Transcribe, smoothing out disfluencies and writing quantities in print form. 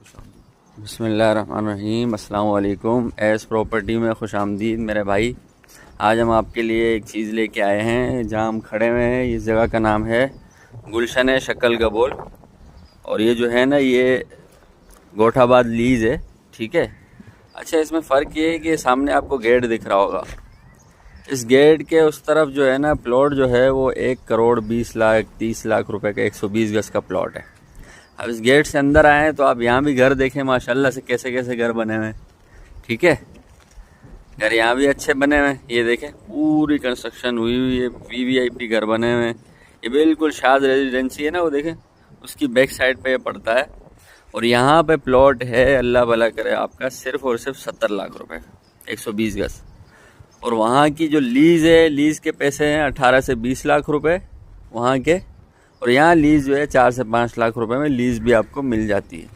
बिस्मिल्लाहिर्रहमानिर्रहीम, अस्सलाम वालेकुम। एस प्रॉपर्टी में खुश आमदीद मेरे भाई। आज हम आपके लिए एक चीज़ लेके आए हैं। जहाँ हम खड़े हुए हैं इस जगह का नाम है गुलशन शक्ल गबोल। और ये जो है ना, ये गोठाबाद लीज है, ठीक है। अच्छा, इसमें फ़र्क ये है कि सामने आपको गेट दिख रहा होगा। इस गेट के उस तरफ जो है ना, प्लॉट जो है वो 1,20,30,00,000 रुपए का 120 गज का प्लॉट है। अब इस गेट से अंदर आए हैं तो आप यहाँ भी घर देखें माशाल्लाह से कैसे कैसे घर बने हुए हैं, ठीक है। घर यहाँ भी अच्छे बने हुए हैं, ये देखें पूरी कंस्ट्रक्शन हुई हुई है, वीवीआईपी घर बने हुए हैं। ये बिल्कुल शाद रेजिडेंसी है ना, वो देखें उसकी बैक साइड पे पड़ता है। और यहाँ पे प्लॉट है, अल्लाह भला करे आपका, सिर्फ और सिर्फ 70 लाख रुपए, 120 गज। और वहाँ की जो लीज़ है, लीज़ के पैसे हैं 18 से 20 लाख रुपए वहाँ के। और यहाँ लीज़ जो है 4 से 5 लाख रुपए में लीज़ भी आपको मिल जाती है।